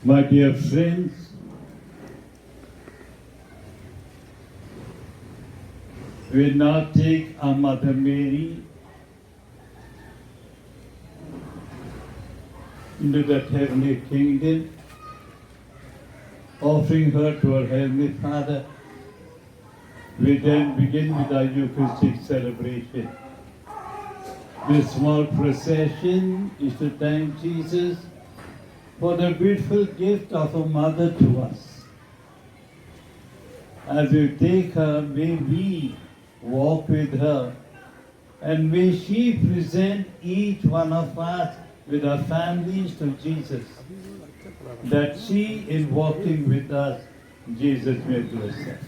My dear friends, we now take our Mother Mary into that heavenly kingdom, offering her to our Heavenly Father. We then begin with our Eucharistic celebration. This small procession is to thank Jesus for the beautiful gift of a mother to us. As we take her, may we walk with her, and may she present each one of us with our families to Jesus, that she, in walking with us, Jesus may bless us.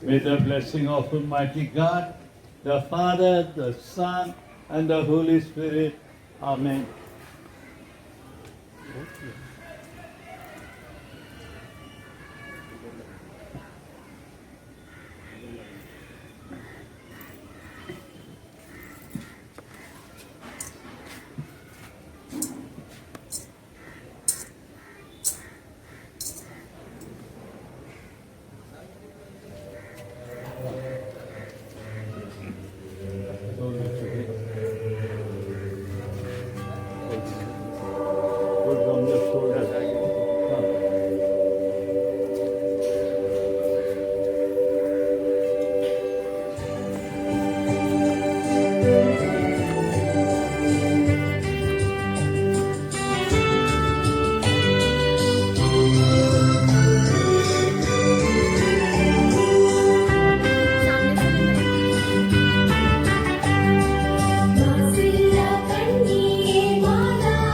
May the blessing of Almighty God, the Father, the Son, and the Holy Spirit. Amen. Put on the shoulders. मासिया कन्ये Mala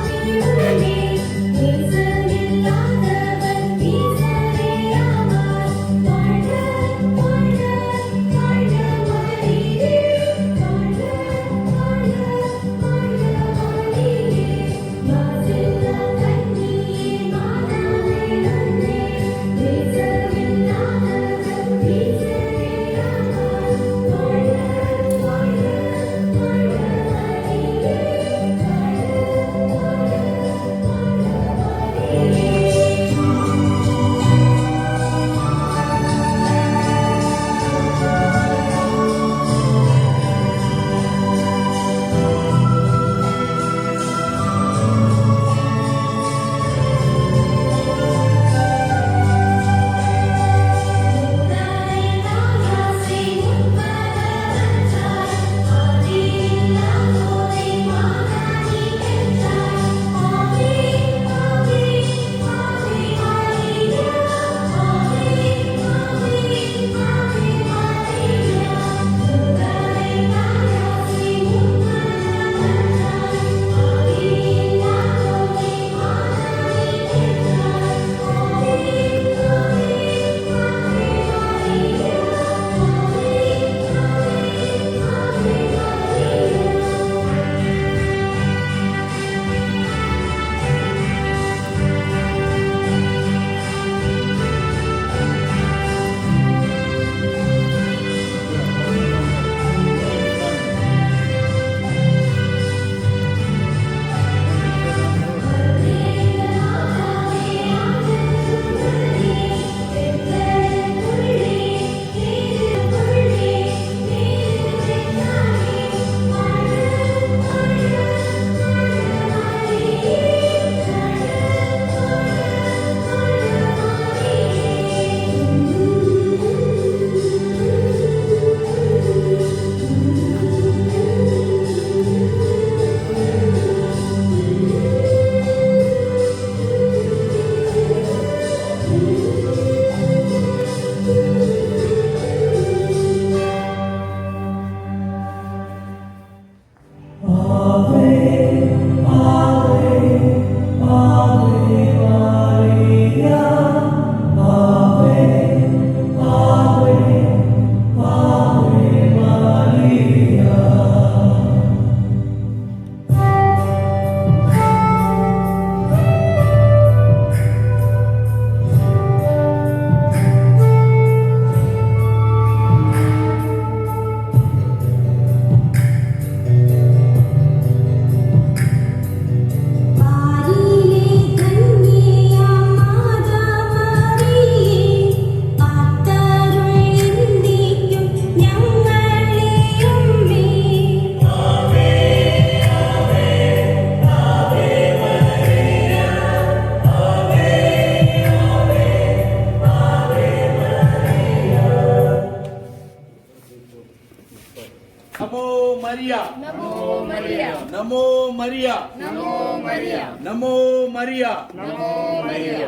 Namo Maria.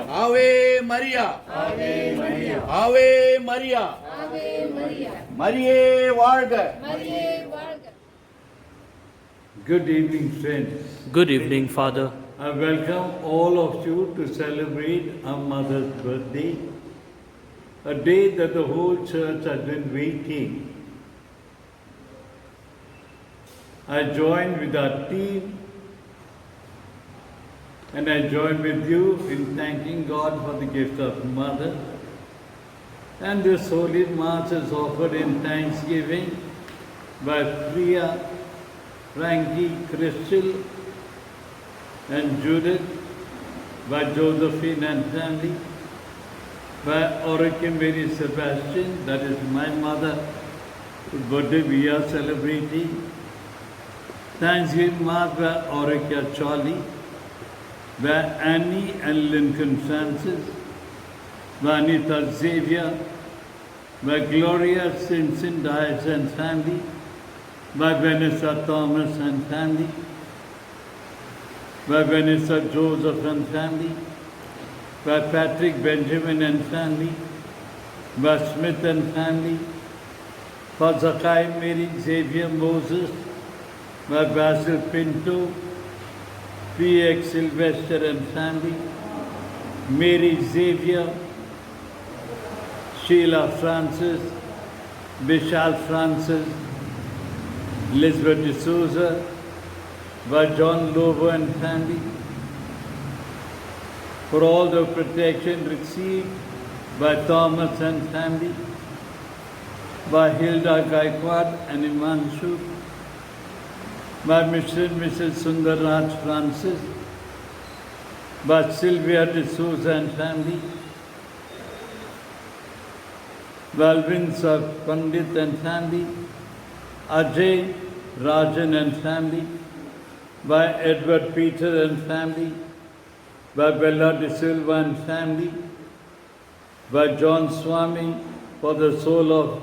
Ave Maria. Ave Maria. Mariye வாழ்க. Good evening, friends. Good evening, Father. I welcome all of you to celebrate our mother's birthday, a day that the whole church has been waiting. I join with our team and I join with you in thanking God for the gift of Mother. And this Holy Mass is offered in thanksgiving by Priya, Frankie, Crystal, and Judith, by Josephine and family, by Orica Mary Sebastian, that is my mother, whose birthday we are celebrating. Thanksgiving Mass by Orica Charlie, by Annie and Lincoln Francis, by Anita Xavier, by Gloria Simpson Dias and family, by Vanessa Thomas and family, by Vanessa Joseph and family, by Patrick Benjamin and family, by Smith and family, for Zakai Mary Xavier Moses, by Basil Pinto, P.X. Sylvester and family, Mary Xavier, Sheila Francis, Vishal Francis, Elizabeth D'Souza, by John Lobo and family, for all the protection received by Thomas and family, by Hilda Gaikwad and Imanshu, by Mr. and Mrs. Sundarraj Francis, by Sylvia D'Souza and family, by Alvin Pandit and family, Ajay Rajan and family, by Edward Peter and family, by Bella De Silva and family, by John Swami for the soul of,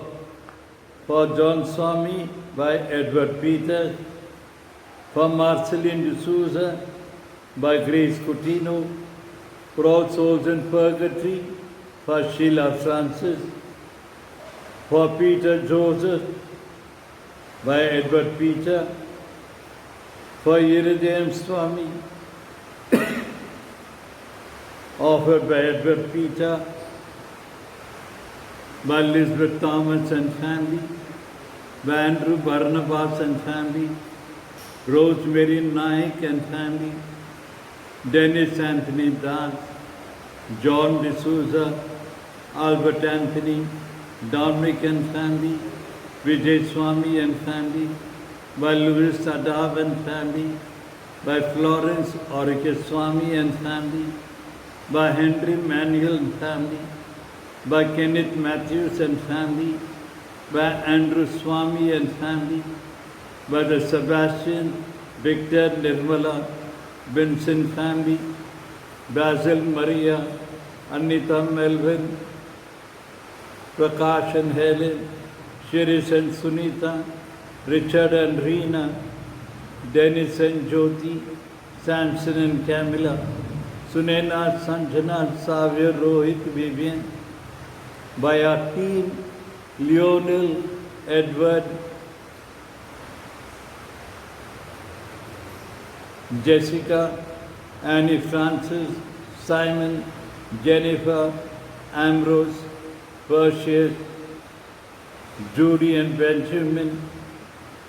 for John Swami, by Edward Peter, for Marceline D'Souza, by Grace Coutinho, for all souls in purgatory, for Sheila Francis, for Peter Joseph, by Edward Peter, for Iridium Swami, offered by Edward Peter, by Elizabeth Thomas and family, by Andrew Barnabas and family, Rosemary Naik and family, Dennis Anthony Das, John D'Souza, Albert Anthony, Dominic and family, Vijay Swami and family, by Louis Sadav and family, by Florence Orica Swami and family, by Henry Manuel and family, by Kenneth Matthews and family, by Andrew Swami and family, by the Sebastian, Victor, Nirmala, Vincent family, Basil Maria, Anita Melvin, Prakash and Helen, Shirish and Sunita, Richard and Reena, Dennis and Jyoti, Samson and Camilla, Sunena, Sanjana, Xavier, Rohit, Vivian, by our team, Lionel, Edward, Jessica, Annie Francis, Simon, Jennifer, Ambrose, Perseus, Judy and Benjamin,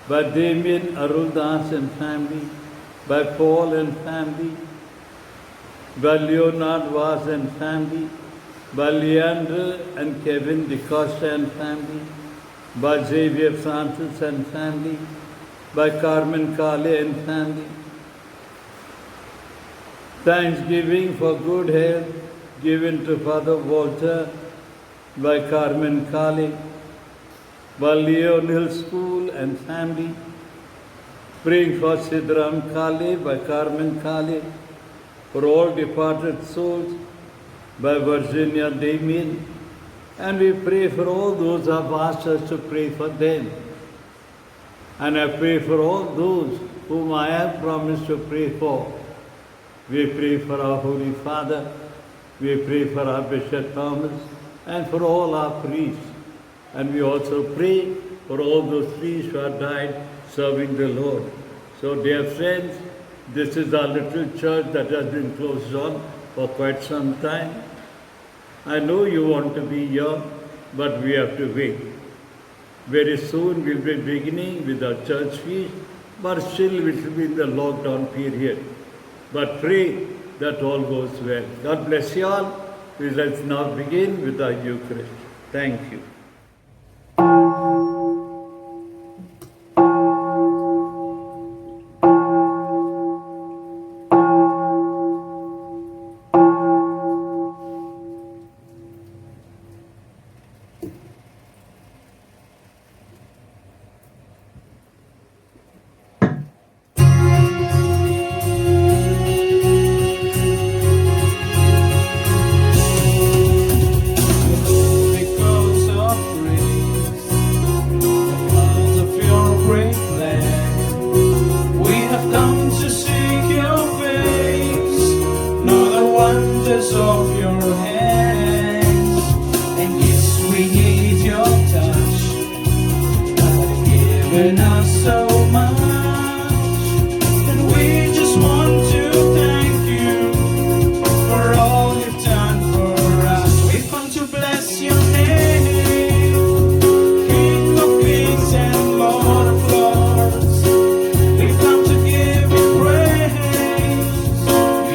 by Damien Aruldas and family, by Paul and family, by Leonard Vaz and family, by Leandro and Kevin DeCosta and family, by Xavier Francis and family, by Carmen Kale and family. Thanksgiving for good health given to Father Walter by Carmen Kale, by Leonel School and family, praying for Sidram Kale by Carmen Kale, for all departed souls by Virginia Damien, and we pray for all those who have asked us to pray for them. And I pray for all those whom I have promised to pray for, We pray for our Holy Father. We pray for our Bishop Thomas and for all our priests. And we also pray for all those priests who have died serving the Lord. So, dear friends, this is our little church that has been closed on for quite some time. I know you want to be here, but we have to wait. Very soon we'll be beginning with our church feast, but still we will be in the lockdown period. But pray that all goes well. God bless you all. Let's now begin with our Eucharist. Thank you. Because of grace, because of your great plan, we have come to seek your face, know the wonders of your hands, and yes, we need your touch. God has given us so much, and we just want to thank you for all you've done for us. We've come to bless your name, King of kings and Lord of lords. We've come to give you praise.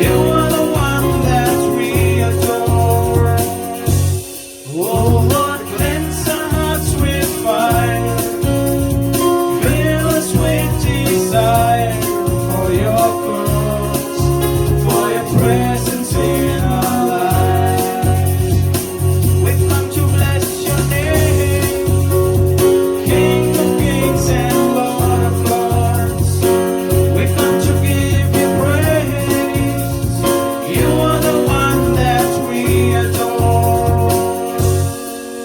You are the one that we adore. Oh Lord, cleanse our hearts with fire, fill us with desire for your cause, for your presence in our lives. We've come to bless your name, King of kings and Lord of lords. We've come to give you praise. You are the one that we adore.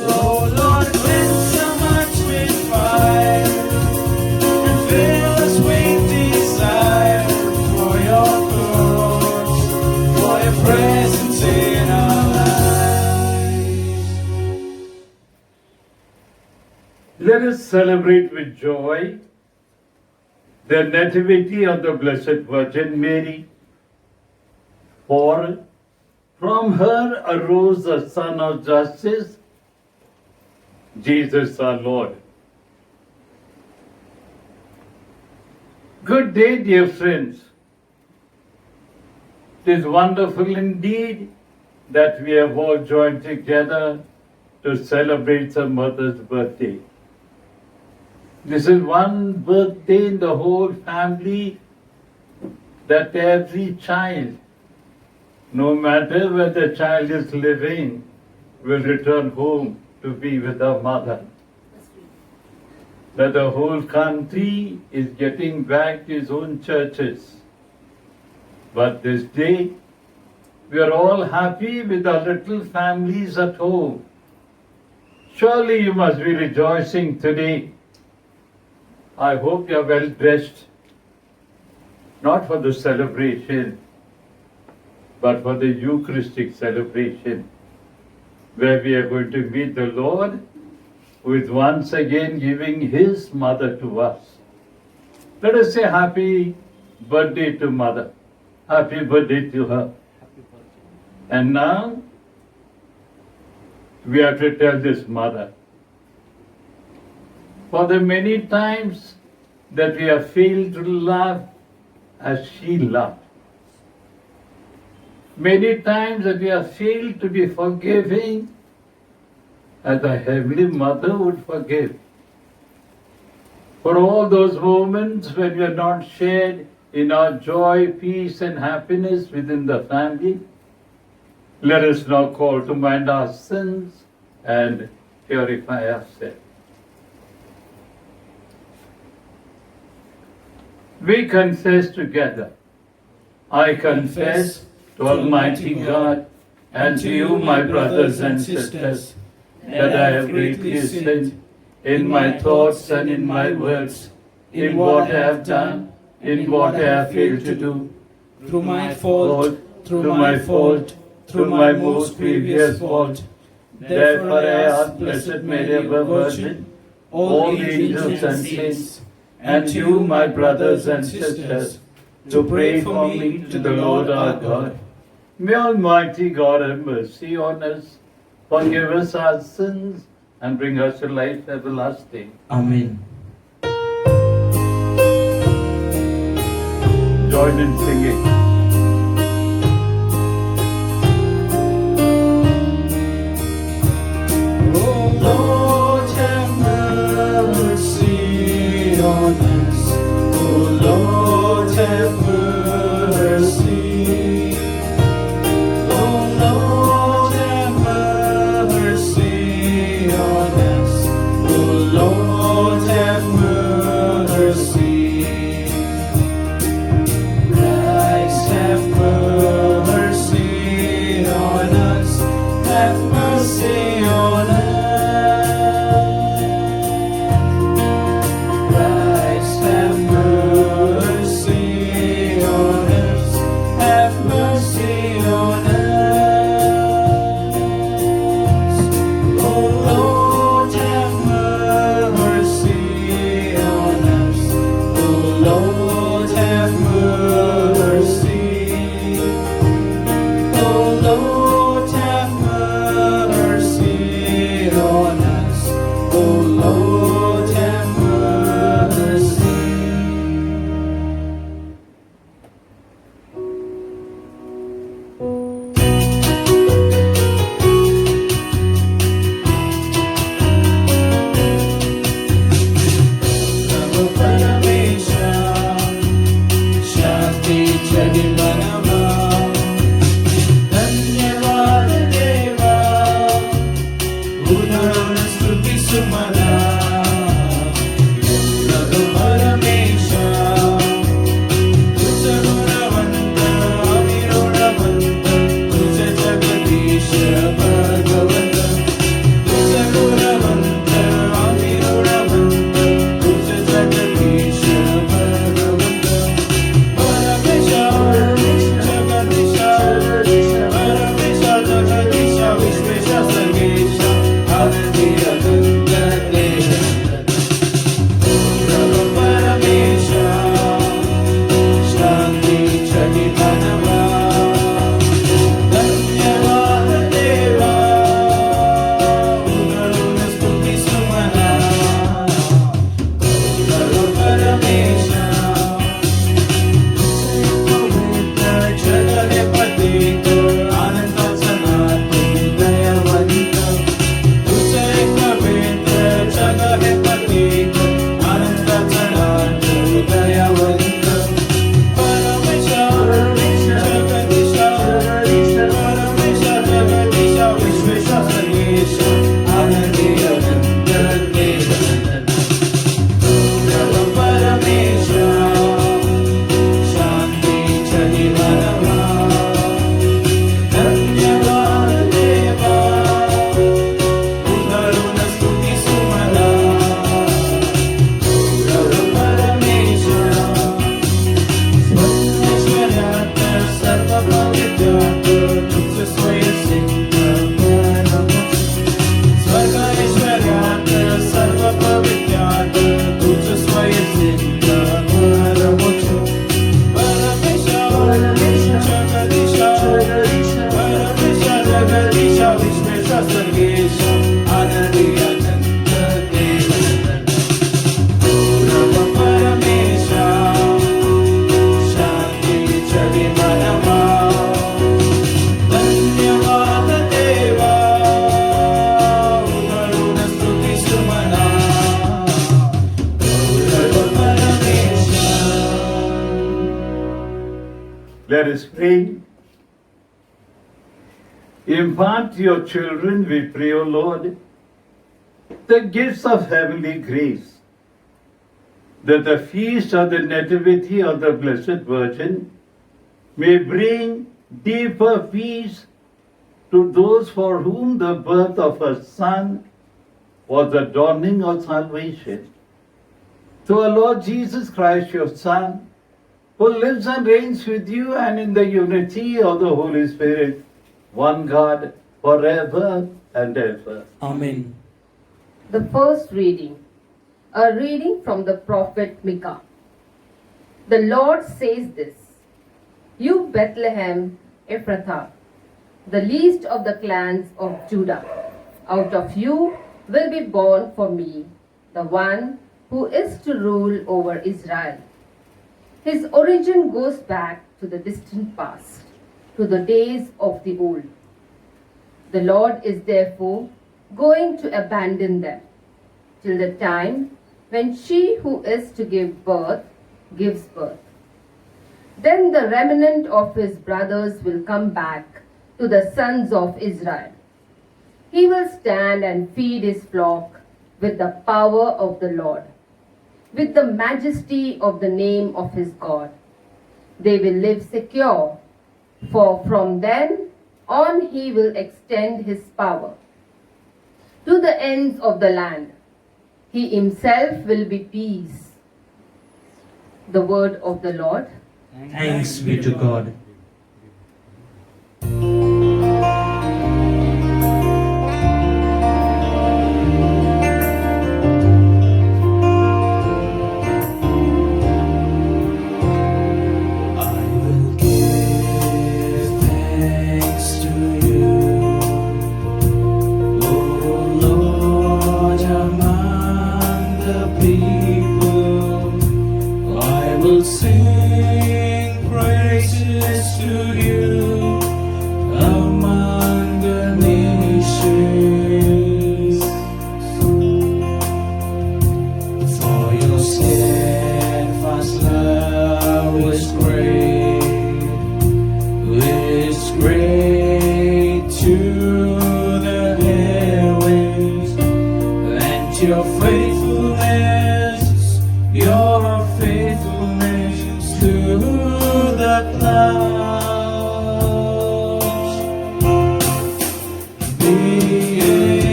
Oh Lord, cleanse our hearts with fire, and fill us with desire for your cause, for your presence in our lives. Let us celebrate with joy the Nativity of the Blessed Virgin Mary. For from her arose the Son of Justice, Jesus our Lord. Good day, dear friends. It is wonderful indeed that we have all joined together to celebrate the mother's birthday. This is one birthday in the whole family that every child, no matter where the child is living, will return home to be with her mother. That the whole country is getting back to its own churches. But this day, we are all happy with our little families at home. Surely you must be rejoicing today. I hope you are well dressed, not for the celebration, but for the Eucharistic celebration, where we are going to meet the Lord, who is once again giving His mother to us. Let us say happy birthday to Mother. Happy birthday to her. And now, we have to tell this mother, for the many times that we have failed to love as she loved, many times that we have failed to be forgiving as the Heavenly Mother would forgive. For all those moments when we are not shared in our joy, peace and happiness within the family, let us now call to mind our sins and purify ourselves. We confess together. I confess to Almighty God and to you, my brothers and sisters, that I have greatly sinned in my thoughts and in my words, in what I have done, in what I have failed to do, through my fault, through my fault, through my most grievous fault. Therefore I ask Blessed Mary, ever Virgin, all the angels and saints, and you, my brothers and sisters, to pray for me to the Lord our God. May Almighty God have mercy on us, forgive us our sins, and bring us to life everlasting. Amen. Join in singing. Oh Lord, have mercy on us. Oh Lord, have mercy. Oh Lord, have mercy on us. Oh Lord, have mercy. Christ, have mercy on us. Have mercy on us. Christ, have mercy on us. Have mercy on us. Oh Lord, have mercy on us. Oh Lord, have mercy. Oh Lord, have mercy on us. Oh Lord, have mercy. Namo Paramesha, Shakti Chadimanama. धन्यवाद देवा, उदाहरण स्तुति सुमना. रघु परमेशा, तुझ गुणवंत अविरुणवंत, तुझ जगदीश भगवंत. तुझ गुणवंत अविरुणवंत, तुझ जगदीश भगवंत. परमेशा, जगदीशा, परमेशा, जगदीशा, विश्वेशा, सर्वेशा, आदि अनंत देव. प्रभु परमेशा, शांति चरितनवा. धन्यवाद देवा, उदाहरण स्तुति सुमना. प्रभु परमेशा, पवित्र जगदपतित आनंद सनातन दयावंत. तुझे पवित्र जगदपतित आनंद सनातन दयावंत. परमेशा, जगदीशा, परमेशा, जगदीशा, विश्वेशा, सर्वेशा, आनंदी अनंत देव. प्रभु परमेशा, शांति चरितनवा. धन्यवाद देवा, उदाहरण स्तुति सुमना. प्रभु परमेशा, स्वैश्वर्यात् सर्वपवित्रात्, तुझ स्वयंसिद्ध परमोच्च. स्वर्गैश्वर्यात् सर्वपवित्रात्, तुझ स्वयंसिद्ध परमोच्च. परमेशा, जगदीशा, परमेशा, जगदीशा, विश्वेशा, सर्वेशा, आनंदी अनंत देव. प्रभु परमेशा, शांति चरितनवा. धन्यवाद देवा, उदाहरण स्तुति सुमना. प्रभु परमेशा. Let us pray. Impart to your children, we pray, O Lord, the gifts of heavenly grace, that the feast of the Nativity of the Blessed Virgin may bring deeper peace to those for whom the birth of her Son was the dawning of salvation. Through our Lord Jesus Christ, your Son, who lives and reigns with you and in the unity of the Holy Spirit, one God, forever and ever. Amen. The first reading, a reading from the prophet Micah. The Lord says this, You Bethlehem Ephrathah, the least of the clans of Judah, out of you will be born for me the one who is to rule over Israel. His origin goes back to the distant past, to the days of the old. The Lord is therefore going to abandon them till the time when she who is to give birth gives birth. Then the remnant of his brothers will come back to the sons of Israel. He will stand and feed his flock with the power of the Lord, with the majesty of the name of his God. They will live secure, for from then on he will extend his power to the ends of the land. He himself will be peace. The word of the Lord. Thanks be to God. I will give thanks to you, O Lord, among the people. I will sing praises to you among the nations. For your steadfast love is great to the heavens, and your faithfulness to the clouds. Be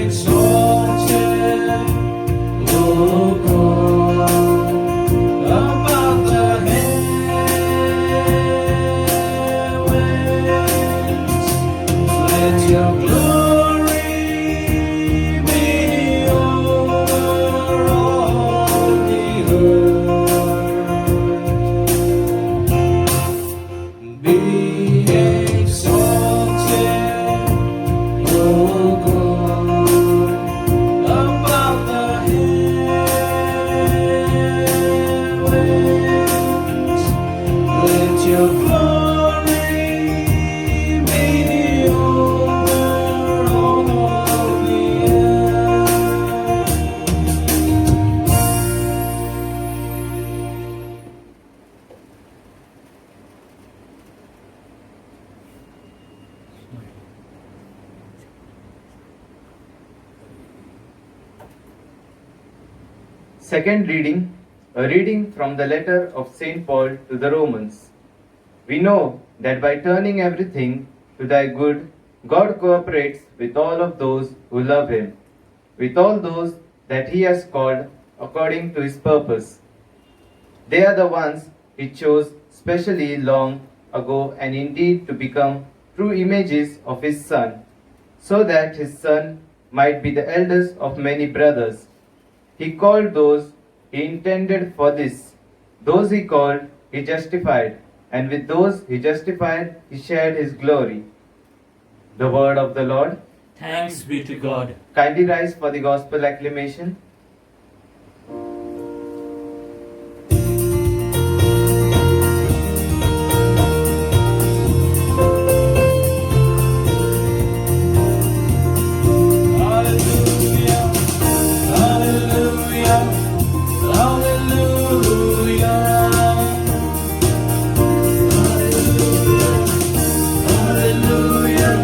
exalted, O God, above the heavens. Let your glory be over all the earth. Be exalted, O God, above the heavens. Let your glory be over all the earth. Second reading, a reading from the letter of St. Paul to the Romans. We know that by turning everything to thy good, God cooperates with all of those who love him, with all those that he has called according to his purpose. They are the ones he chose specially long ago and indeed to become true images of his Son, so that his Son might be the eldest of many brothers. He called those he intended for this. Those he called, he justified, and with those he justified, he shared his glory. The word of the Lord. Thanks be to God. Kindly rise for the gospel acclamation. Hallelujah, hallelujah, hallelujah. Hallelujah,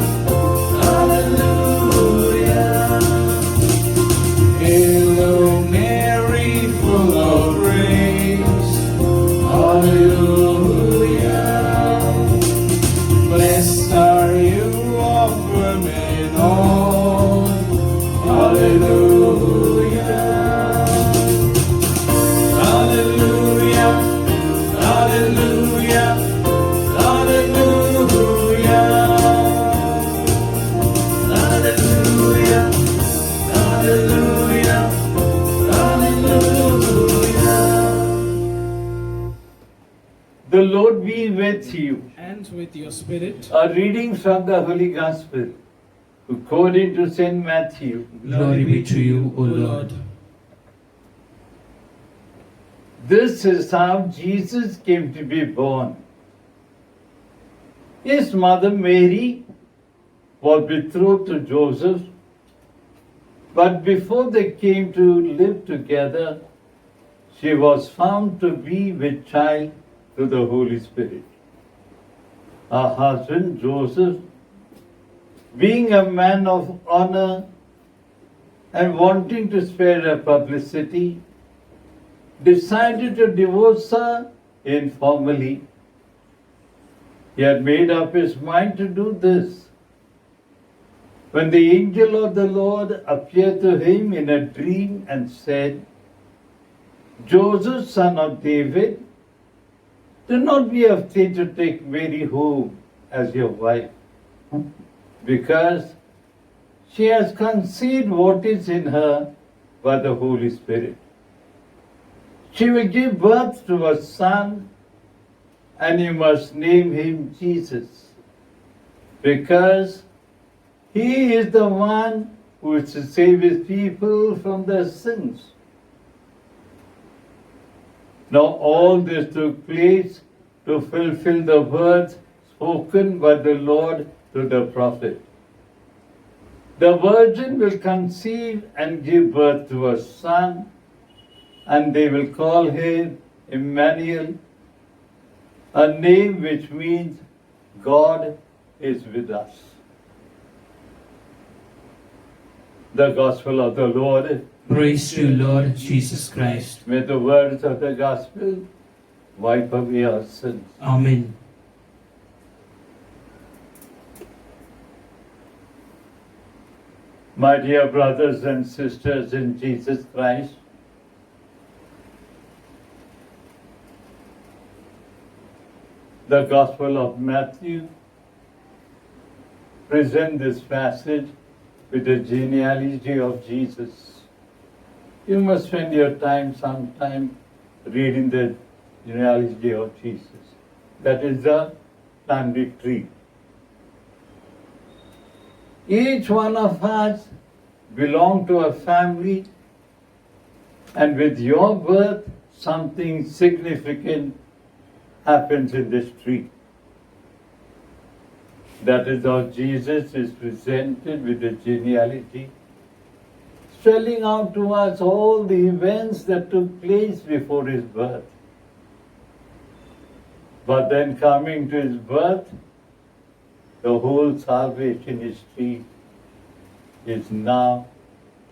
hallelujah. Hail Lord be with you. And with your spirit. A reading from the Holy Gospel according to St. Matthew. Glory be to you, O Lord. This is how Jesus came to be born. His mother Mary was betrothed to Joseph, but before they came to live together, she was found to be with child through the Holy Spirit. Her husband Joseph, being a man of honor and wanting to spare her publicity, decided to divorce her informally. He had made up his mind to do this when the angel of the Lord appeared to him in a dream and said, Joseph, son of David, do not be afraid to take Mary home as your wife, because she has conceived what is in her by the Holy Spirit. She will give birth to a son, and you must name him Jesus, because he is the one who is to save his people from their sins. Now all this took place to fulfill the words spoken by the Lord through the prophet. The virgin will conceive and give birth to a son, and they will call him Emmanuel, a name which means God is with us. The Gospel of the Lord. Praise to you, Lord Jesus Christ. May the words of the Gospel wipe away our sins. Amen. My dear brothers and sisters in Jesus Christ, the Gospel of Matthew presents this passage with the genealogy of Jesus. You must spend your time sometime reading the genealogy of Jesus. That is the family tree. Each one of us belong to a family, and with your birth, something significant happens in this tree. That is how Jesus is presented with the genealogy, spelling out to us all the events that took place before his birth. But then coming to his birth, the whole salvation history is now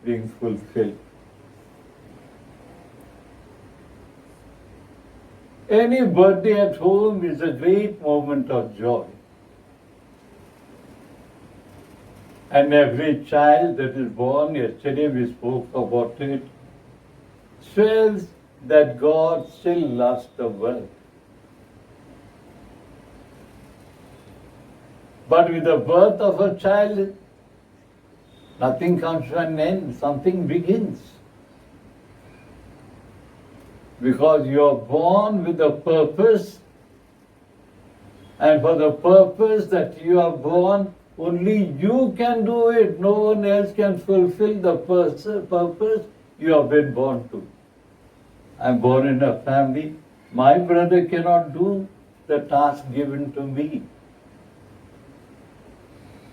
being fulfilled. Any birthday at home is a great moment of joy. And every child that is born, yesterday we spoke about it, feels that God still loves the world. But with the birth of a child, nothing comes to an end, something begins. Because you are born with a purpose, and for the purpose that you are born, only you can do it. No one else can fulfill the purpose you have been born to. I am born in a family. My brother cannot do the task given to me.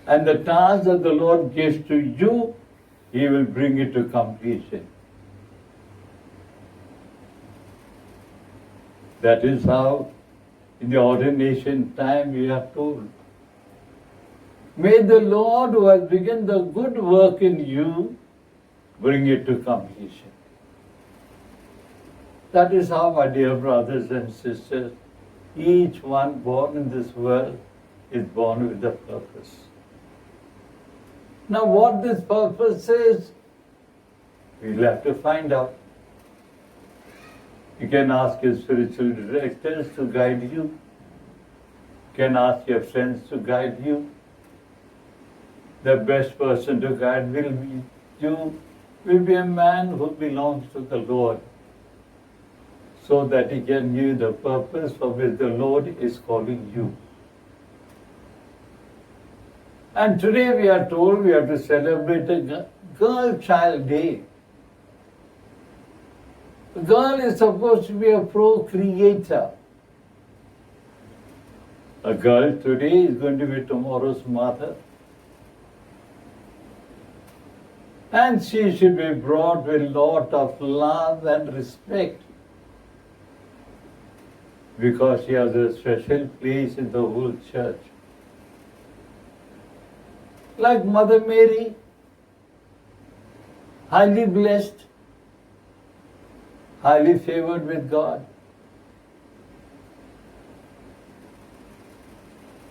And the task that the Lord gives to you, He will bring it to completion. That is how, in the ordination time, we are told, may the Lord who has begun the good work in you bring it to completion. That is how, my dear brothers and sisters, each one born in this world is born with a purpose. Now, what this purpose is, we'll have to find out. You can ask your spiritual directors to guide you. You can ask your friends to guide you. The best person to guide will be a man who belongs to the Lord. so that He can give you the purpose for which the Lord is calling you. And today we are told we have to celebrate a Girl Child Day. The girl is supposed to be a procreator. A girl today is going to be tomorrow's mother. And she should be brought with a lot of love and respect, because she has a special place in the whole church. Like Mother Mary, highly blessed, highly favored with God.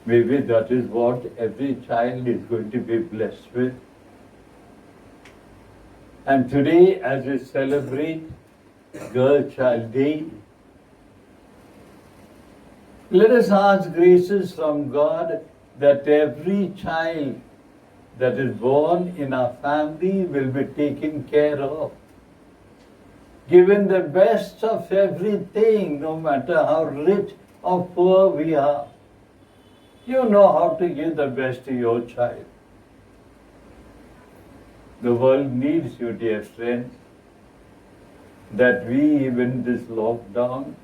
Maybe that is what every child is going to be blessed with. And today, as we celebrate Girl Child Day, let us ask graces from God that every child that is born in our family will be taken care of, given the best of everything, no matter how rich or poor we are. You know how to give the best to your child. The world needs you, dear friends, that we, even this lockdown,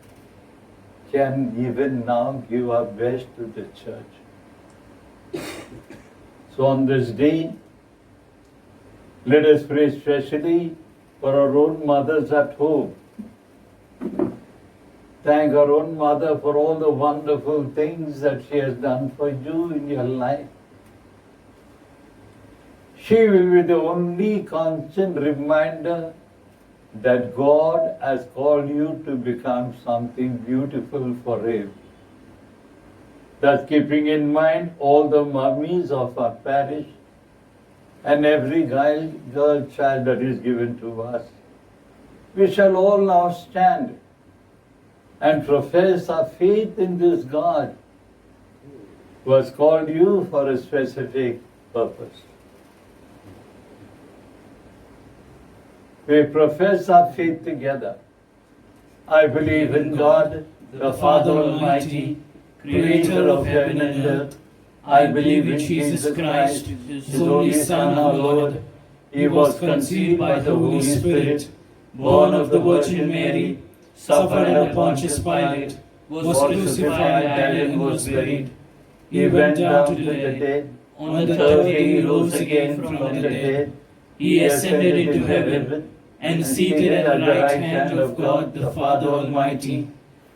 can even now give our best to the church. So on this day, let us pray especially for our own mothers at home. Thank our own mother for all the wonderful things that she has done for you in your life. She will be the only constant reminder that God has called you to become something beautiful for Him. Thus, keeping in mind all the mummies of our parish and every girl child that is given to us, we shall all now stand and profess our faith in this God who has called you for a specific purpose. We profess our faith together. I believe in God, the Father Almighty, Creator of heaven and earth. I believe in Jesus Christ, His only Son, our Lord. He was conceived by the Holy Spirit, born of the Virgin Mary, suffered under Pontius Pilate, was crucified, died, and was buried. He went down to the dead. On the third day He rose again from the dead. He ascended into heaven and seated at the right hand of God the Father Almighty.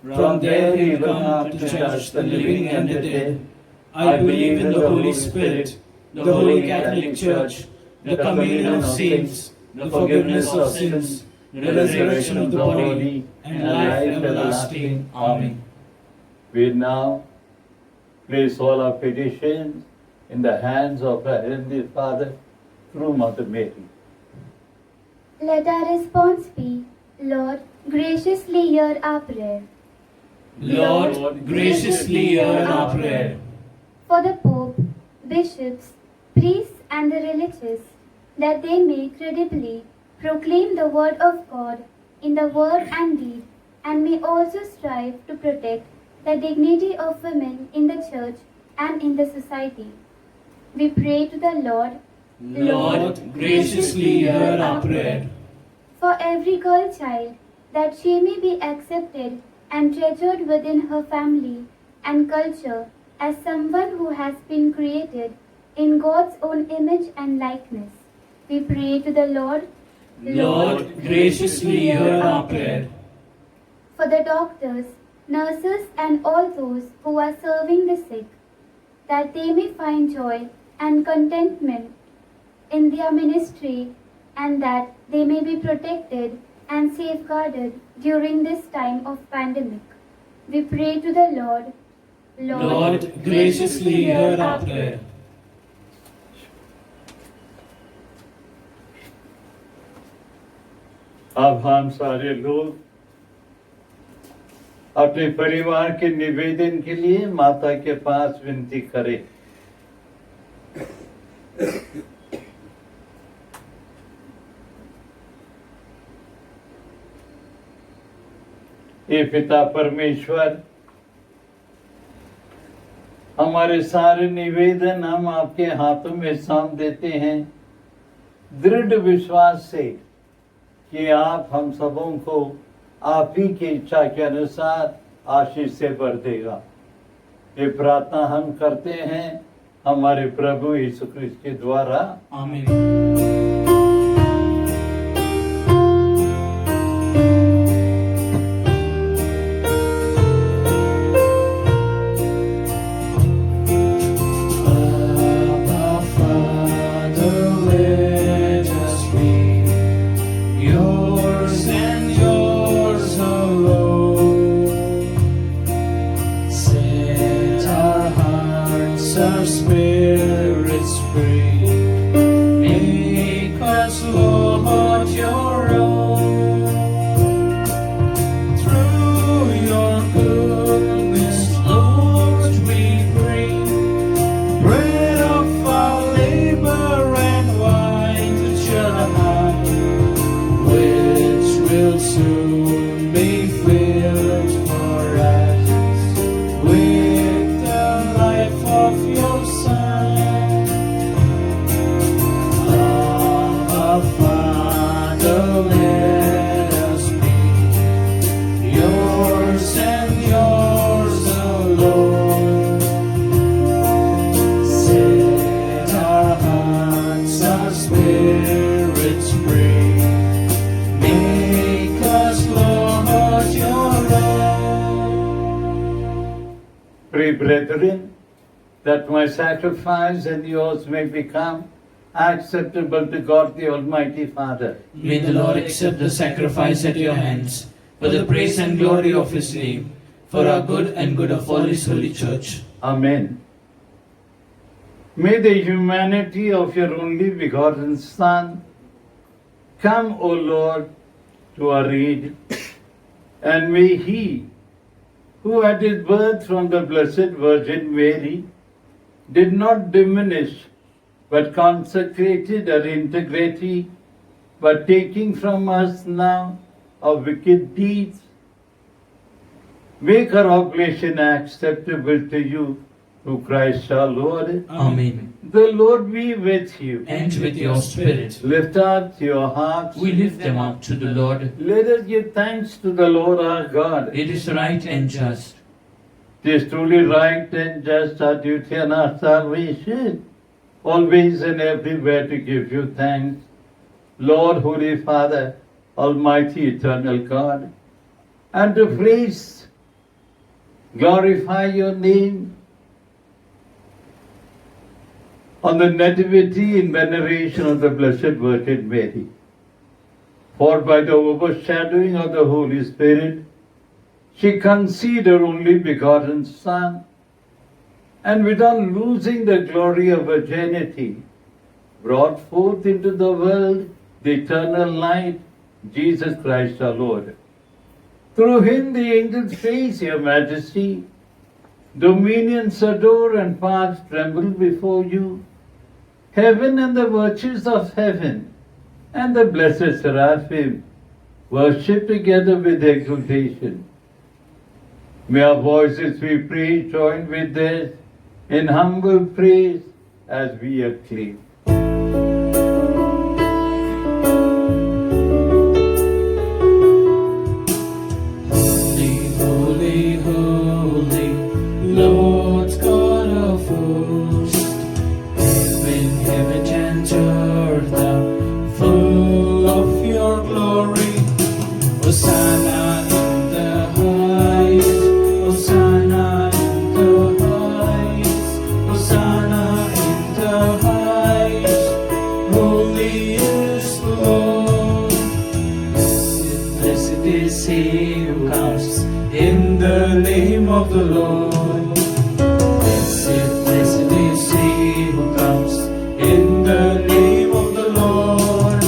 From there He will come to judge the living and the dead. I believe in the Holy Spirit, the Holy Catholic Church, the communion of saints, the forgiveness of sins, the resurrection of the body, and life everlasting. Amen. We now place all our petitions in the hands of our Heavenly Father through Mother Mary. Let our response be, Lord, graciously hear our prayer. Lord, graciously hear our prayer. For the Pope, bishops, priests, and the religious, that they may credibly proclaim the word of God in the word and deed, and may also strive to protect the dignity of women in the church and in the society. We pray to the Lord. Lord, graciously hear our prayer. For every girl child, that she may be accepted and treasured within her family and culture as someone who has been created in God's own image and likeness. We pray to the Lord. Lord, graciously hear our prayer. For the doctors, nurses, and all those who are serving the sick, that they may find joy and contentment in their ministry, and that they may be protected and safeguarded during this time of pandemic. We pray to the Lord. Lord, graciously hear our prayer. अब हम सारे लोग अपने परिवार के निवेदन के लिए माता के पास विनती करें। हे पिता परमेश्वर, हमारे सारे निवेदन हम आपके हाथों में सौंप देते हैं, दृढ़ विश्वास से कि आप हम सबों को आप ही की इच्छा के अनुसार आशीष से भर देगा। ये प्रार्थना हम करते हैं हमारे प्रभु यीशु क्रिस्त के द्वारा। आमीन। Abba, Father, let us be yours and yours alone. Set our hearts, our spirits free. Make us, Lord, your own. Through your goodness, Lord, we bring bread of our labor and wine to cheer our heart, which will soon be filled for us with the life of your Son. Our Father, let us be yours and yours alone. Set our hearts, our spirits free. Make us, Lord, your own. Pray, brethren, that my sacrifice and yours may become acceptable to God the Almighty Father. May the Lord accept the sacrifice at your hands for the praise and glory of his name, for our good and good of all his holy church. Amen. May the humanity of your only begotten Son come, O Lord, to our aid, and may he, who at his birth from the Blessed Virgin Mary did not diminish but consecrated our integrity, but taking from us now our wicked deeds, make our oblation acceptable to you through Christ our Lord. Amen. The Lord be with you. And with your spirit, Lift up your hearts. we lift them up to the Lord. Let us give thanks to the Lord our God. It is right and just. It is truly right and just, our duty and our salvation, always and everywhere to give you thanks, Lord, Holy Father, Almighty, Eternal God, and to praise, glorify your name on the nativity and veneration of the Blessed Virgin Mary. For by the overshadowing of the Holy Spirit, she conceived her only begotten Son, and without losing the glory of virginity, brought forth into the world the eternal light, Jesus Christ our Lord. Through him the angels praise your majesty, dominions adore and powers tremble before you. Heaven and the virtues of heaven and the blessed seraphim worship together with exultation. May our voices, we pray, join with theirs in humble praise as we acclaim. Holy, holy, holy, Lord God of hosts, heaven and earth are full of your glory. Hosanna in the highest, Hosanna in the highest, Hosanna in the highest. Holy is the Lord. Blessed is he who comes in the name of the Lord. Blessed, blessed is he who comes in the name of the Lord.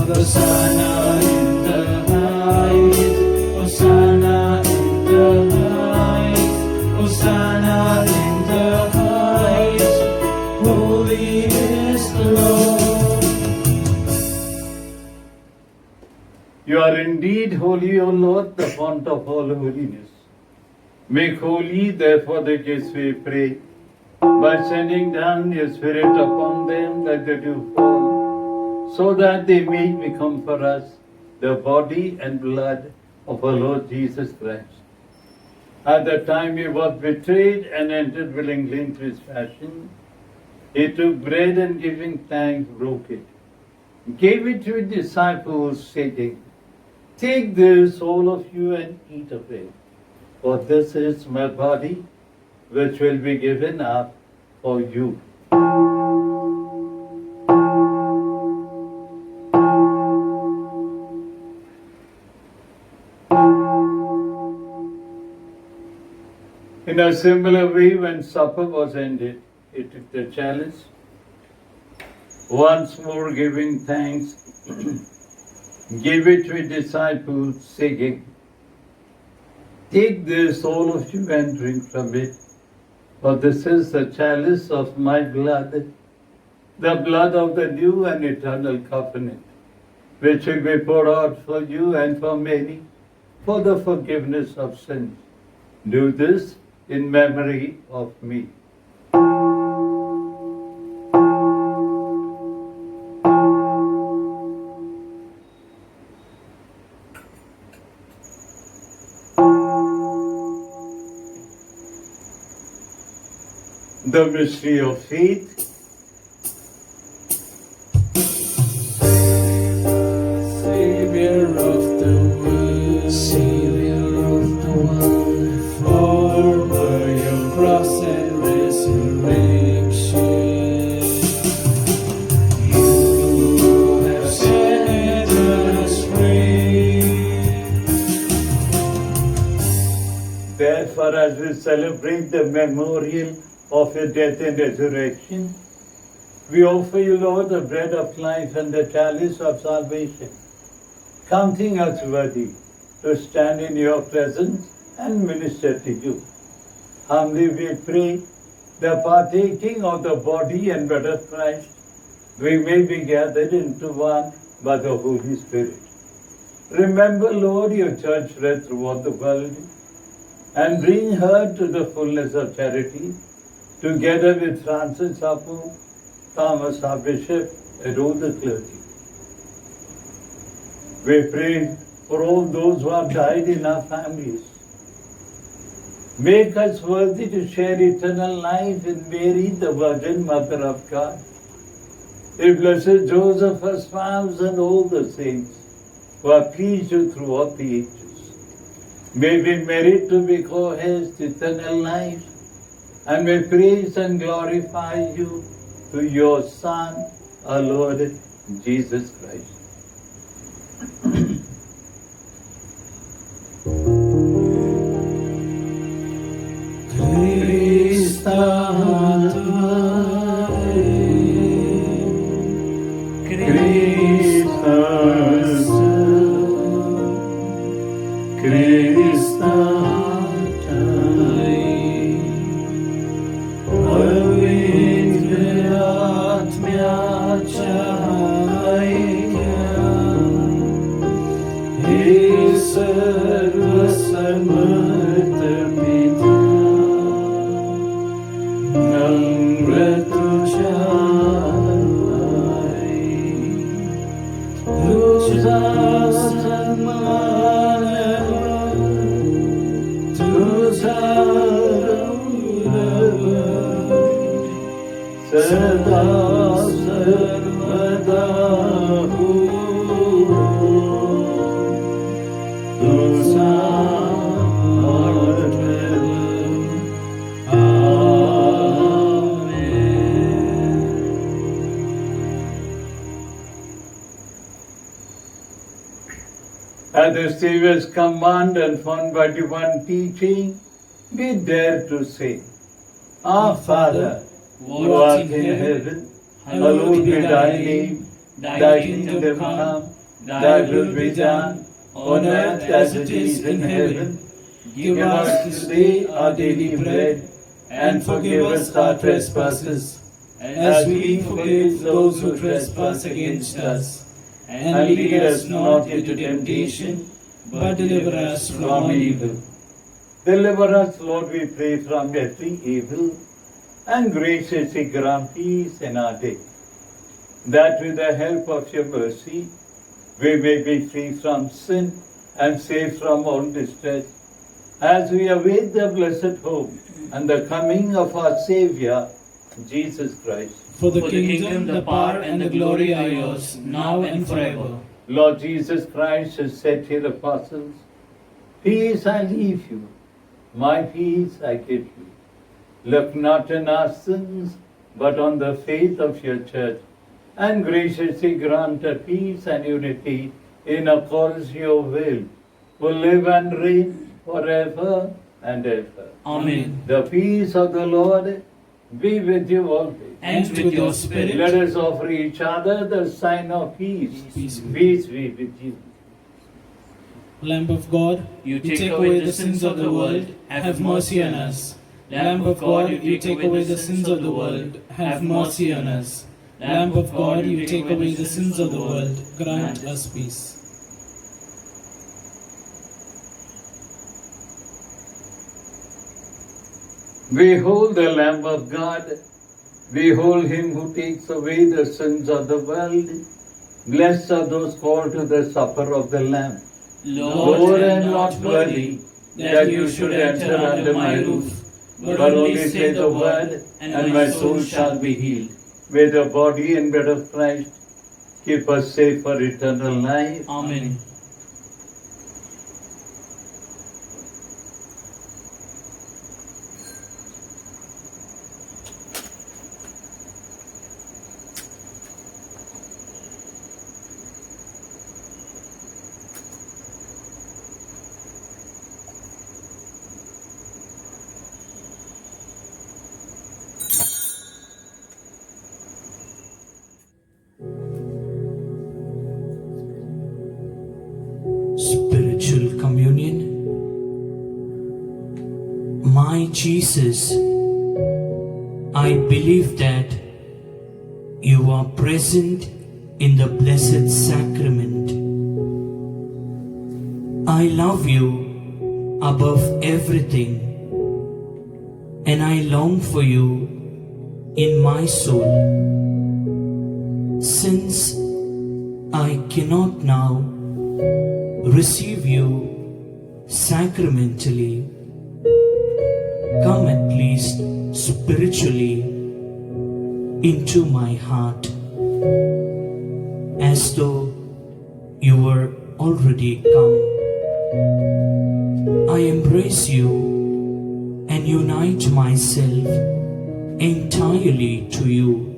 Hosanna in the highest, Hosanna in the highest, Hosanna in the highest. Holy is the Lord. You are indeed holy, O Lord, the fount of all holiness. Make holy, therefore, the guests, we pray, by sending down your Spirit upon them like the dew fall, so that they may become for us the body and blood of our Lord Jesus Christ. At the time he was betrayed and entered willingly into his passion, he took bread and giving thanks, broke it, gave it to his disciples, saying, "Take this, all of you, and eat of it, for this is my body, which will be given up for you." In a similar way, when supper was ended, he took the chalice, once more giving thanks, gave it to his disciples, saying, "Take this, all of you, and drink from it, for this is the chalice of my blood, the blood of the new and eternal covenant, which will be poured out for you and for many for the forgiveness of sins. Do this in memory of me." The mystery of faith. Savior of the world, Savior of the world, for by your cross and resurrection, you have set us free. Therefore, as we celebrate the memorial of your death and resurrection, we offer you, Lord, the bread of life and the chalice of salvation, counting us worthy to stand in your presence and minister to you. Humbly we pray, the partaking of the body and blood of Christ, we may be gathered into one by the Holy Spirit. Remember, Lord, your church spread throughout the world, and bring her to the fullness of charity, together with Francis our Pope, Thomas our Bishop, and all the clergy. We pray for all those who have died in our families. Make us worthy to share eternal life with Mary, the Virgin Mother of God, with Blessed Joseph, her spouse, and all the saints who have pleased you throughout the ages. May we merit to be co-heirs to eternal life, and may praise and glorify you through your Son, our Lord Jesus Christ. At the Savior's command and found by divine teaching, we dare to say, Our Father, who art in heaven, hallowed be thy name. Thy kingdom come, thy will be done, on earth as it is in heaven. Give us this day our daily bread, and forgive us our trespasses, as we forgive those who trespass against us. and lead us not into temptation, but deliver us from evil. Deliver us, Lord, we pray, from every evil, and graciously grant peace in our day, that with the help of your mercy, we may be free from sin and safe from all distress, as we await the blessed hope and the coming of our Saviour, Jesus Christ. For the kingdom, the power, and the glory are yours, now and forever. Lord Jesus Christ has said to the apostles, peace I leave you, my peace I give you. Look not on our sins, but on the faith of your church, and graciously grant a peace and unity in accordance with your will, who live and reign forever and ever. Amen. The peace of the Lord be with you always. And with your spirit. Let us offer each other the sign of peace. Peace. Peace be with you. Lamb of God, you take away the sins of the world, have mercy on us. Lamb of God, you take away the sins of the world, have mercy on us. Lamb of God, you take away the sins of the world, grant us peace. Behold the Lamb of God. Behold him who takes away the sins of the world. Blessed are those called to the supper of the Lamb. Lord, I am not worthy that you should enter under my roof, but only say the word, and my soul shall be healed. May the body and blood of Christ keep us safe for eternal life. Amen. Spiritual communion. My Jesus, I believe that you are present in the Blessed Sacrament. I love you above everything, and I long for you in my soul. Since I cannot now receive you sacramentally, come at least spiritually into my heart, as though you were already come. I embrace you and unite myself entirely to you.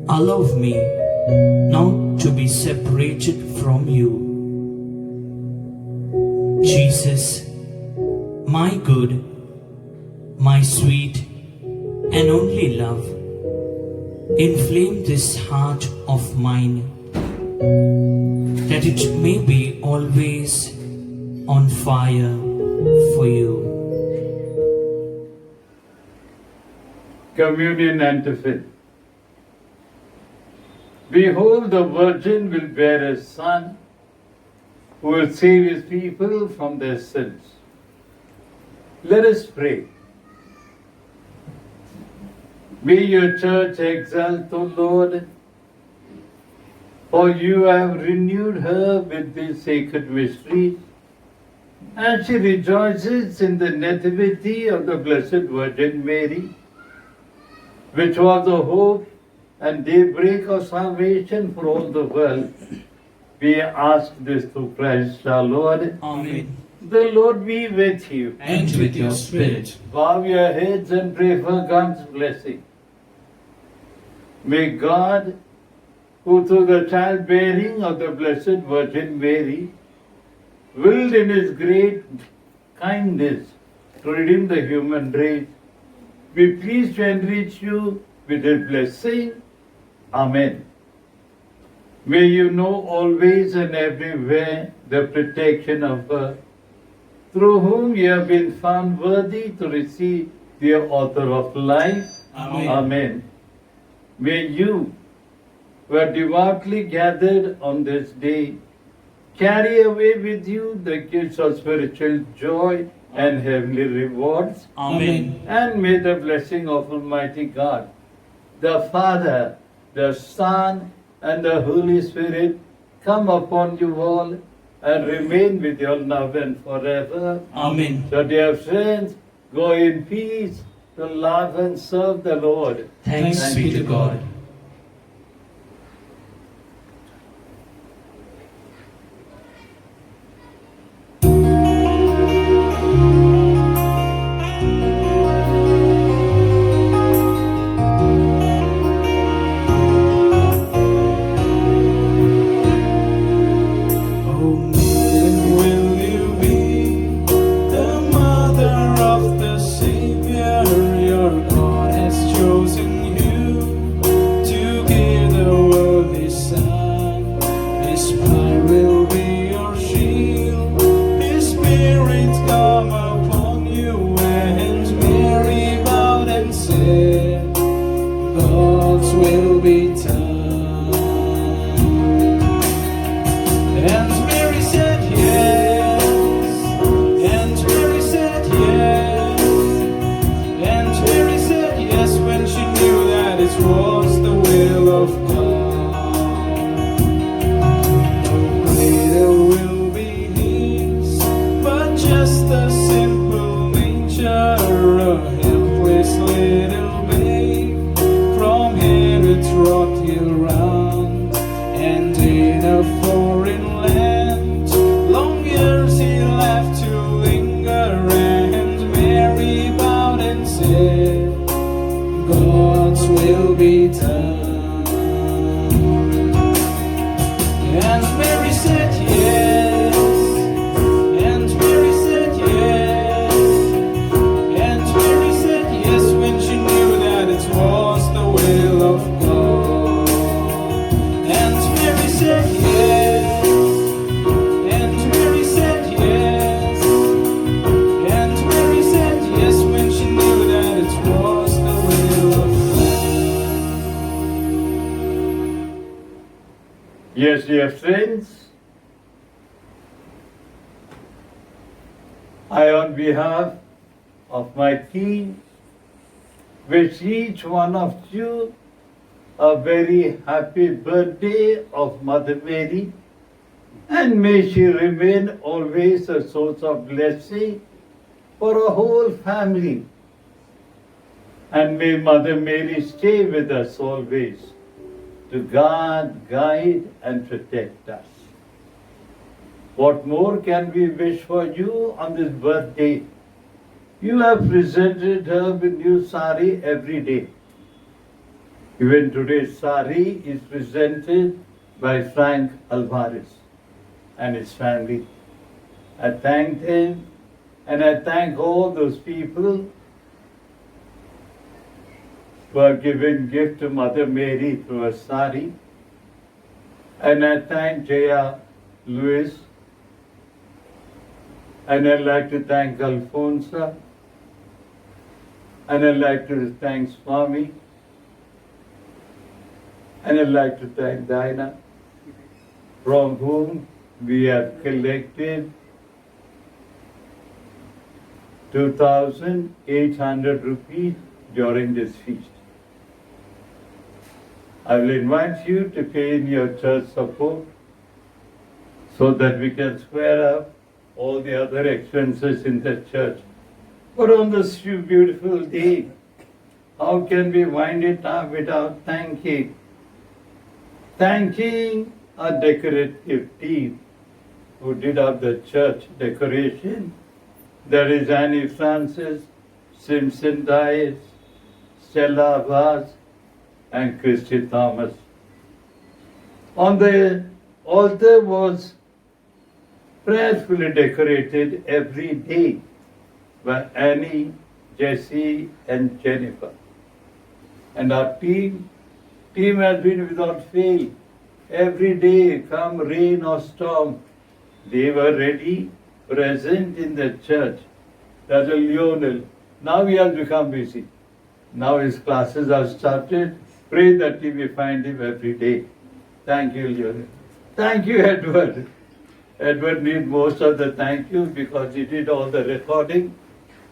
Allow me not to be separated from you. Jesus, my good, my sweet and only love, inflame this heart of mine, that it may be always on fire for you. Communion Antiphon. Behold, the Virgin will bear a son who will save his people from their sins. Let us pray. May your church exult, O Lord, for you have renewed her with these sacred mysteries, and she rejoices in the nativity of the Blessed Virgin Mary, which was the hope and daybreak of salvation for all the world. We ask this through Christ our Lord. Amen. The Lord be with you. And with your spirit. Bow your heads and pray for God's blessing. May God, who through the childbearing of the Blessed Virgin Mary, willed in his great kindness to redeem the human race, be pleased to enrich you with his blessing. Amen. May you know always and everywhere the protection of her, through whom you have been found worthy to receive the author of life. Amen. Amen. May you, were devoutly gathered on this day, carry away with you the gifts of spiritual joy and heavenly rewards. Amen. And may the blessing of Almighty God, the Father, the Son, and the Holy Spirit come upon you all and remain with you all now and forever. Amen. So, dear friends, go in peace to love and serve the Lord. Thanks be to God. Oh, will you be the mother of the Savior? Your God has chosen you to give the world His Son. His power will be your shield. His Spirit come upon you, and Mary bowed and said, God's will be done. And Mary said yes, and Mary said yes, and Mary said yes when she knew that it was the will of God. No greater will be His, but just a simple nature, a helpless little babe from Herod's rock hill round, and in a foreign land, long years he left to linger, and Mary bowed and said, God's will be done. And Mary said yes, and Mary said yes, and Mary said yes when she knew that it was the will of God. And Mary said yes, and Mary said yes, and Mary said yes when she knew that it was the will of God. Yes, dear friends, I, on behalf of my team, wish each one of you a very happy birthday of Mother Mary, and may she remain always a source of blessing for a whole family. And may Mother Mary stay with us always to guard, guide, and protect us. What more can we wish for you on this birthday? You have presented her with new sari every day. Even today's sari is presented by Frank Alvarez and his family. I thank him, and I thank all those people who have given gift to Mother Mary through a sari. And I thank Jaya Lewis, and I'd like to thank Alfonso, and I'd like to thank Swami, and I'd like to thank Dinah, from whom we have collected 2,800 rupees during this feast. I will invite you to pay in your church support so that we can square up all the other expenses in the church. But on this beautiful day, how can we wind it up without thanking a decorative team who did up the church decoration? There is Annie Francis, Simpson Dias, Stella Vaz, and Christy Thomas. On the altar was prayerfully decorated every day by Annie, Jessie, and Jennifer. And our team has been without fail. Every day, come rain or storm, they were ready, present in the church. That's a Lionel. Now he has become busy. Now his classes have started, Pray that we may find him every day. Thank you, Leonard. Thank you, Edward. Edward needs most of the thank you because he did all the recording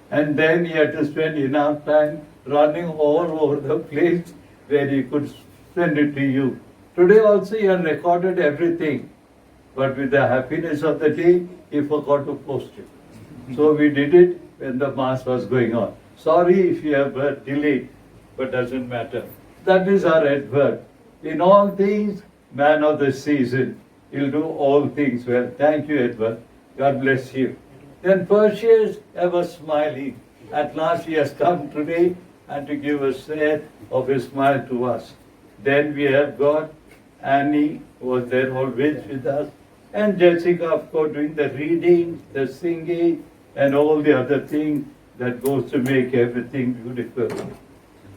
and then he had to spend enough time running all over the place where he could send it to you. Today also he had recorded everything, but with the happiness of the day, he forgot to post it. So we did it when the Mass was going on. Sorry if you have delayed, but doesn't matter. That is our Edward. In all things, man of the season. He'll do all things well. Thank you, Edward. God bless you. Then Perseus, ever smiling. At last he has come today and to give a set of a smile to us. Then we have got Annie, who was there always with us, and Jessica, of course, doing the reading, the singing, and all the other things that goes to make everything beautiful.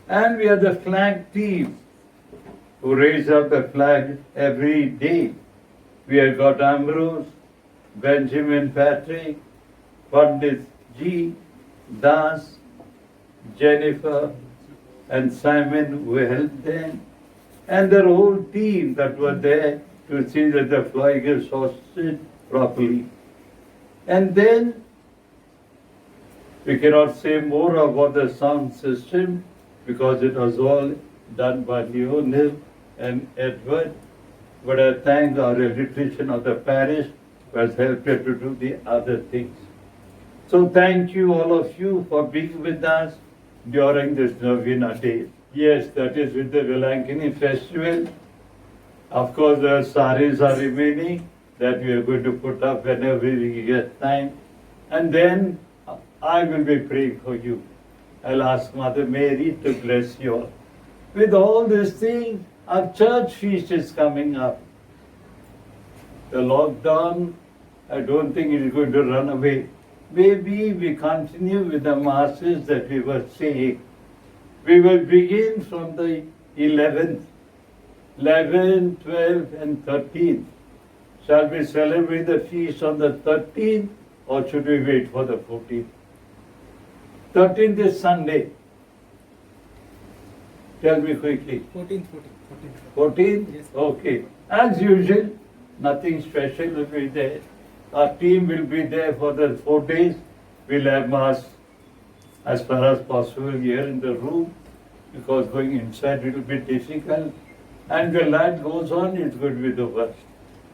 And we have the flag team who raise up the flag every day. We have got Ambrose, Benjamin Patrick, Pandit G, Das, Jennifer, and Simon who helped them, and their whole team that were there to see that the flag is hosted properly. And then we cannot say more about the sound system because it was all done by Leonel and Edward. But I thank our electrician of the parish who has helped us to do the other things. So thank you all of you for being with us during this Novena day. Yes, that is with the Velankini festival. Of course, the saris are remaining that we are going to put up whenever we get time. And then I will be praying for you. I'll ask Mother Mary to bless you all. With all these things, our church feast is coming up. The lockdown, I don't think it is going to run away. Maybe we continue with the masses that we were saying. We will begin from the 11th, 11, 12, and 13th. Shall we celebrate the feast on the 13th or should we wait for the 14th? 13th is Sunday. Tell me quickly. 14th. 14th? Yes. Okay. As usual, nothing special will be there. Our team will be there for the 4 days. We'll have Mass as far as possible here in the room because going inside will be difficult. And the light goes on, it's going to be the worst.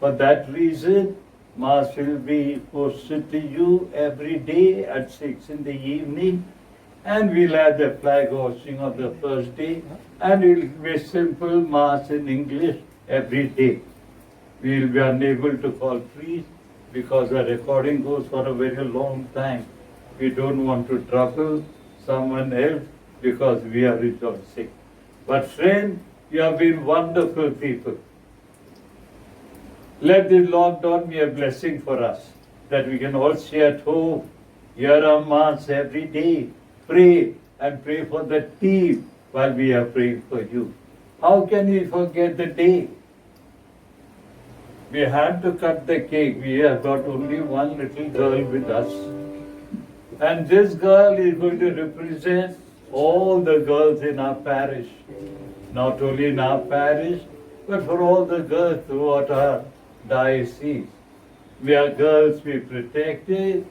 For that reason, Mass will be posted to you every day at 6 in the evening. And we'll have the flag hosting on the first day. And it will be simple Mass in English every day. We will be unable to call priests because the recording goes for a very long time. We don't want to trouble someone else because we are rejoicing. But friend, you have been wonderful people. Let this lockdown be a blessing for us, that we can all stay at home, hear our Mass every day, pray and pray for the team while we are praying for you. How can we forget the day? We had to cut the cake. We have got only one little girl with us. And this girl is going to represent all the girls in our parish. Not only in our parish, but for all the girls throughout our diocese. We are girls be protected.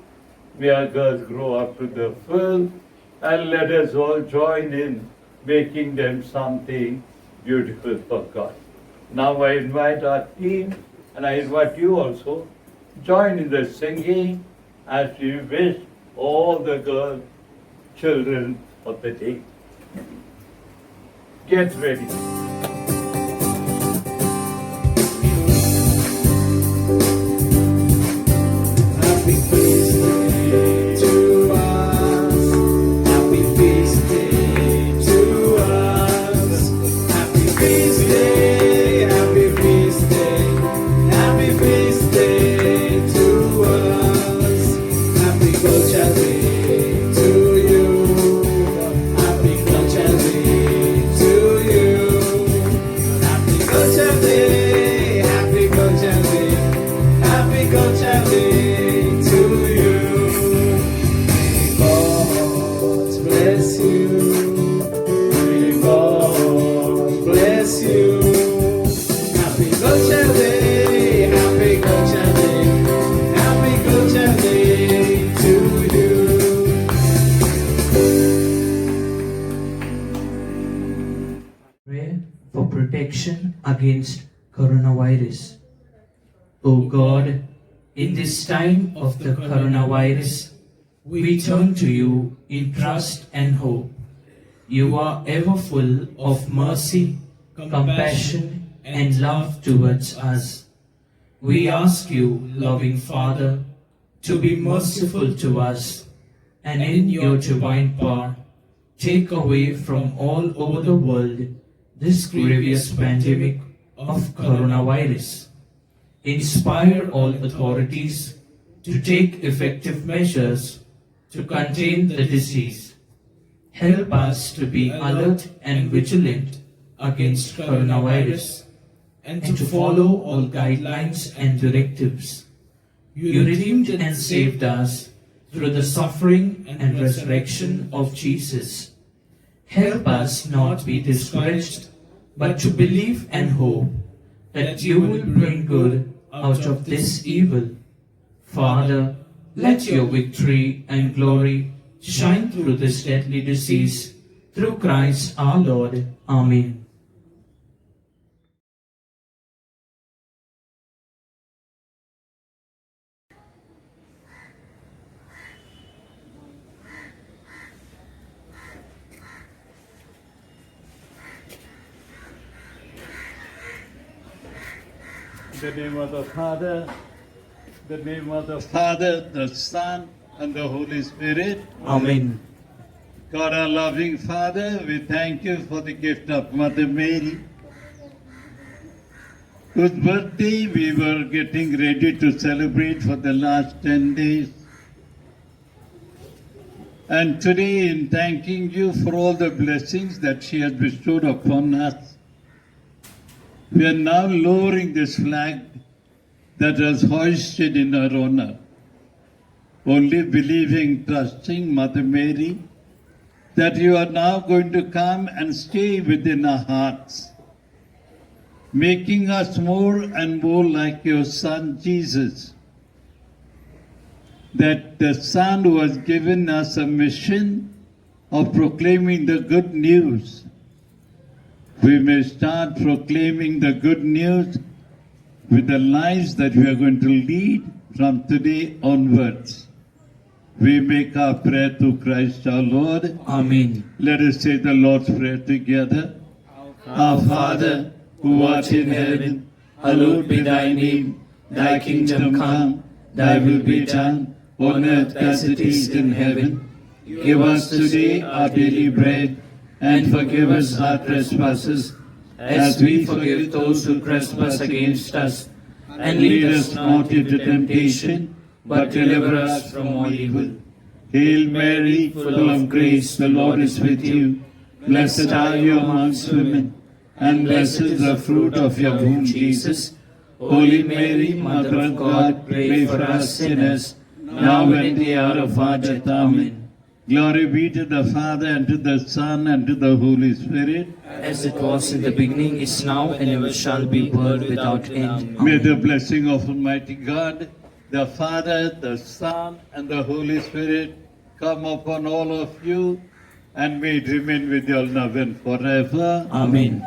We are girls grow up to the full. And let us all join in making them something beautiful for God. Now I invite our team and I invite you also, join in the singing as we wish all the girl children of the day. Get ready. Happy feast day to us. Happy feast day to us. Happy feast day. Happy feast day. Happy feast day to us. Happy Culture Day to you. Happy Culture Day to you. Happy Culture Day. Happy Culture Day. Happy Culture Day to you. May God bless you. May God bless Pray for protection against coronavirus. O God, in this time of the coronavirus, we turn to you in trust and hope. You are ever full of mercy, compassion, and love towards us. We ask you, loving Father, to be merciful to us, and in your divine power, take away from all over the world this grievous pandemic of coronavirus. Inspire all authorities to take effective measures to contain the disease. Help us to be alert and vigilant against coronavirus and to follow all guidelines and directives. You redeemed and saved us through the suffering and resurrection of Jesus. Help us not be discouraged, but to believe and hope that you will bring good out of this evil. Father, let your victory and glory shine through this deadly disease, through Christ our Lord. Amen. In the name of the Father, the Son, and the Holy Spirit. Amen. God, our loving Father, we thank you for the gift of Mother Mary, whose birthday we were getting ready to celebrate for the last 10 days. And today, in thanking you for all the blessings that she has bestowed upon us, we are now lowering this flag that was hoisted in her honor, only believing, trusting Mother Mary, that you are now going to come and stay within our hearts, making us more and more like your Son Jesus. That the Son who has given us a mission of proclaiming the good news, we may start proclaiming the good news with the lives that we are going to lead from today onwards. We make our prayer to Christ our Lord. Amen. Let us say the Lord's Prayer together. Our Father, who art in heaven, hallowed be thy name. Thy kingdom come, thy will be done, on earth as it is in heaven. Give us today our daily bread, and forgive us our trespasses, as we forgive those who trespass against us. And lead us not into temptation, but deliver us from all evil. Hail Mary, full of grace, the Lord is with you. Blessed are you amongst women, and blessed is the fruit of your womb, Jesus. Holy Mary, Mother of God, pray for us sinners, now and in the hour of our death. Amen. Glory be to the Father, and to the Son, and to the Holy Spirit. As it was in the beginning, is now, and ever shall be, world without end. May the blessing of Almighty God, the Father, the Son, and the Holy Spirit come upon all of you, and may it remain with you all now and forever. Amen.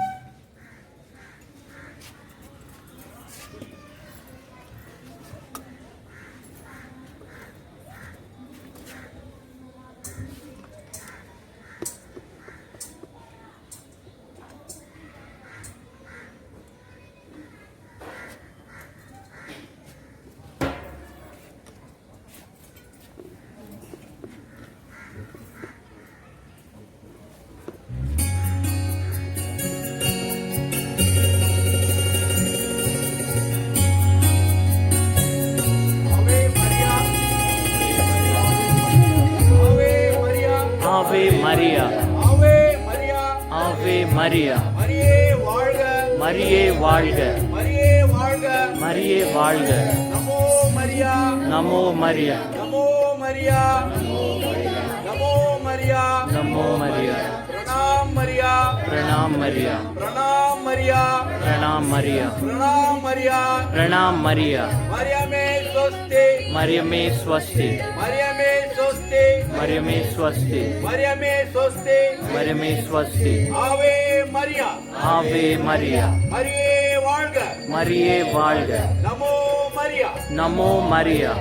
Ave Maria, Ave Maria, Ave Maria, Mariயே வாழ்க, Mariye வாழ்க, Mariயே வாழ்க, Mariye வாழ்க, நமோ Maria, Namo Maria, நமோ மரியா, நமோ Maria, Namo Maria, Pranam Maria, Pranam Maria, Pranam Maria, Pranam Maria, Pranam Maria, Pranam Maria, மரியமே சொஸ்தி, Mariame Swasti, மரியமே சொஸ்தி, மரியமே Swasti மரியமே சொஸ்தி மரியமே Swasti ஆவே மரியா ஆவே மரியா மரியே வாழ்க மரியே வாழ்க நமோ மரியா நமோ மரியா